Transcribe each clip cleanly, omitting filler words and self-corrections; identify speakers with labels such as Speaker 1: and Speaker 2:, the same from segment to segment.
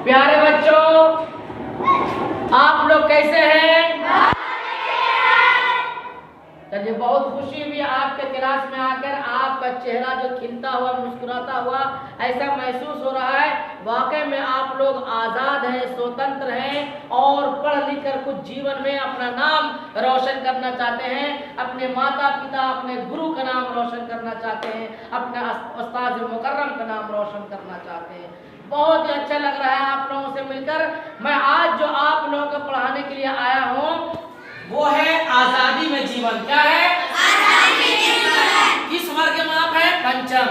Speaker 1: प्यारे बच्चों, आप लोग कैसे हैं? चलिए, बहुत खुशी हुई आपके क्लास में आकर। आपका चेहरा जो खिलता हुआ, मुस्कुराता हुआ ऐसा महसूस हो रहा है। वाकई में आप लोग आज़ाद हैं, स्वतंत्र हैं और पढ़ लिख कर कुछ जीवन में अपना नाम रोशन करना चाहते हैं, अपने माता पिता, अपने गुरु का नाम रोशन करना चाहते हैं, अपने उस्ताद मुकर्रम का नाम रोशन करना चाहते हैं। बहुत ही अच्छा लग रहा है आप लोगों से मिलकर। मैं आज जो आप लोगों को पढ़ाने के लिए आया हूँ वो है आजादी में जीवन। क्या है? आजादी में जीवन। किस वर्ग में आप हैं? पंचम।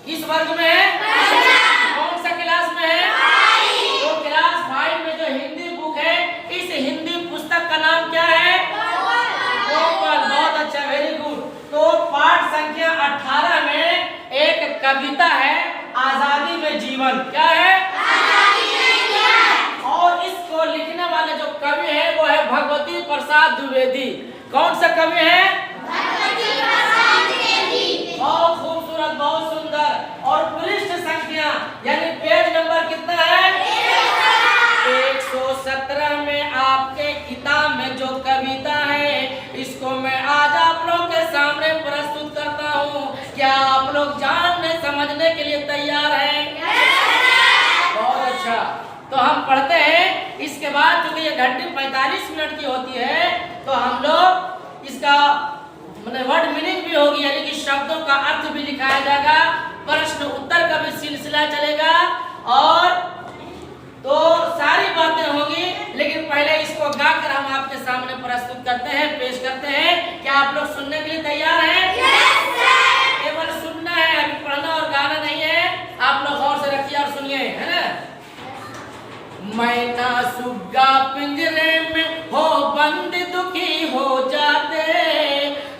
Speaker 1: किस वर्ग में है? पंचम। कौन सा क्लास में है? 5। तो क्लास 5 में जो हिंदी बुक है, इस हिंदी पुस्तक का नाम क्या है? कोपल। बहुत अच्छा, वेरी गुड। तो पाठ संख्या 18 में एक कविता है आजादी में जीवन। क्या है? आजादी में जीवन। और इसको लिखने वाले जो कवि है वो है भगवती प्रसाद द्विवेदी। कौन सा कवि है? भगवती प्रसाद द्विवेदी। बहुत खूबसूरत, बहुत सुंदर। और पृष्ठ संख्या यानी पेज नंबर कितना है? 117 में आपके किताब में जो कविता है इसको मैं आज आप लोग के सामने प्रस्तुत करता हूँ। क्या आप लोग जानने समझने के लिए तैयार हैं? बहुत अच्छा। तो हम पढ़ते हैं। इसके बाद चूंकि ये घंटे 45 मिनट की होती है तो हम लोग इसका वर्ड मीनिंग भी होगी, यानी कि शब्दों का अर्थ भी लिखाया जाएगा, प्रश्न उत्तर का भी सिलसिला चलेगा और तो सारी बातें होगी। लेकिन पहले इसको गाकर हम आपके सामने प्रस्तुत करते हैं, पेश करते हैं। क्या आप लोग सुनने के लिए तैयार हैं? केवल सुनना है, अभी पढ़ना और गाना नहीं है। आप लोग गौर से रखिए और सुनिए, है ना। मैना सुग्गा पिंजरे में हो बंद दुखी हो जाते,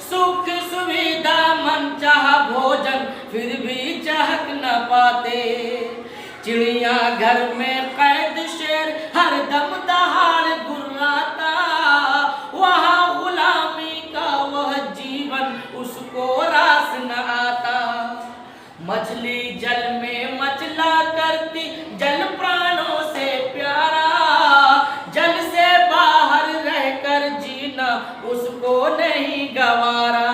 Speaker 1: सुख सुविधा मन चाह भोजन फिर भी चहक न पाते, चिड़िया घर में कैद शेर हर दम दहाड़ गुर्राता, वहाँ गुलामी का वह जीवन उसको रास न आता, मछली जल में मचला करती जल प्राणों से प्यारा, जल से बाहर रहकर जीना उसको नहीं गवारा,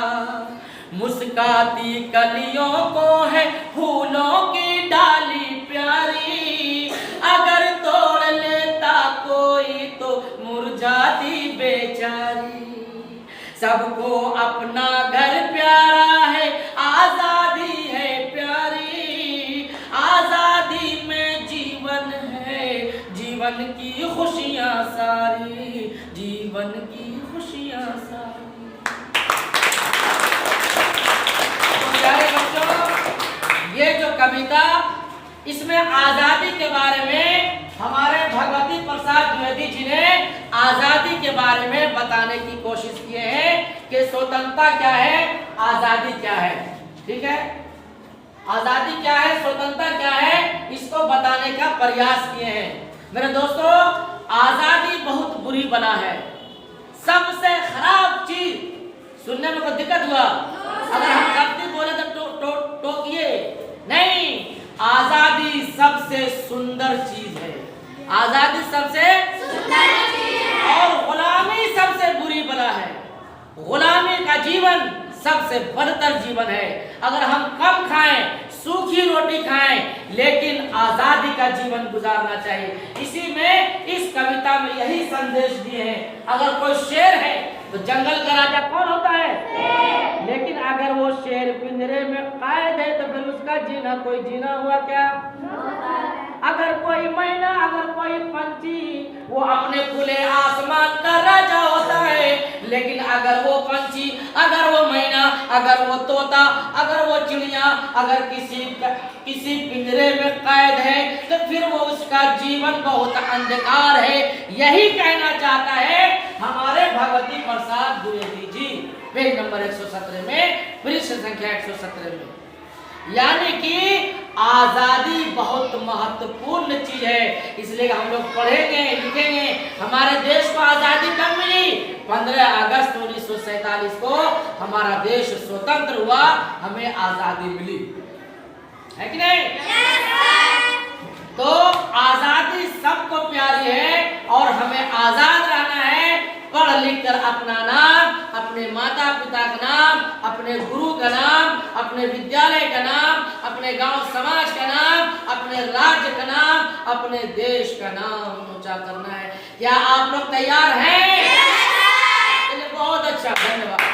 Speaker 1: मुस्काती कलियों को है फूलों की डाली प्यारी, अगर तोड़ लेता कोई तो मुरझाती बेचारी, सबको अपना घर प्यारा है, आजादी है प्यारी, आजादी में जीवन है, जीवन की खुशियाँ सारी, जीवन की खुशियाँ सारी। तो प्यारे बच्चों, ये जो कविता इसमें आजादी के बारे में हमारे भगवती प्रसाद द्विवेदी जी ने आजादी के बारे में बताने की कोशिश किए हैं कि स्वतंत्रता क्या है, आजादी क्या है। ठीक है, आजादी क्या है, स्वतंत्रता क्या है, इसको बताने का प्रयास किए हैं। मेरे दोस्तों, आजादी बहुत बुरी बला है, सबसे खराब चीज। सुनने में कोई दिक्कत हुआ? अगर हम गलती बोले तो टोकिए नहीं। आजादी सबसे सुंदर चीज है, आजादी सबसे सुंदर चीज है और गुलामी सबसे बुरी बला है। गुलामी का जीवन सबसे बदतर जीवन है। अगर हम कम खाएं, सूखी रोटी खाएं, लेकिन आजादी का जीवन गुजारना चाहिए। इसी में इस कविता में यही संदेश दिए हैं। अगर कोई शेर है तो जंगल का राजा कौन होता है? लेकिन अगर वो शेर पिंजरे में कैद है तो फिर उसका जीना कोई जीना हुआ क्या? अगर कोई मैना, अगर कोई पंछी, वो अपने खुले आसमान का राजा होता है, लेकिन अगर वो पंछी, अगर वो मैना, अगर वो तोता, अगर वो चिड़िया अगर किसी पिंजरे में कैद है तो फिर वो उसका जीवन बहुत अंधकार है। यही कहना चाहता है हमारे भगवती प्रसाद द्विवेदी जी, पेज नंबर 117 में, पृष्ठ संख्या 117 में। यानी कि आजादी बहुत महत्वपूर्ण चीज है, इसलिए हम लोग पढ़ेंगे लिखेंगे। हमारे देश को आजादी कब मिली? 15 अगस्त 1947 को हमारा देश स्वतंत्र हुआ, हमें आजादी मिली, है कि नहीं? तो आजादी पर लिखकर अपना नाम, अपने माता पिता का नाम, अपने गुरु का नाम, अपने विद्यालय का नाम, अपने गांव समाज का नाम, अपने राज्य का नाम, अपने देश का नाम ऊंचा करना है। क्या आप लोग तैयार हैं? चलिए, बहुत अच्छा, धन्यवाद।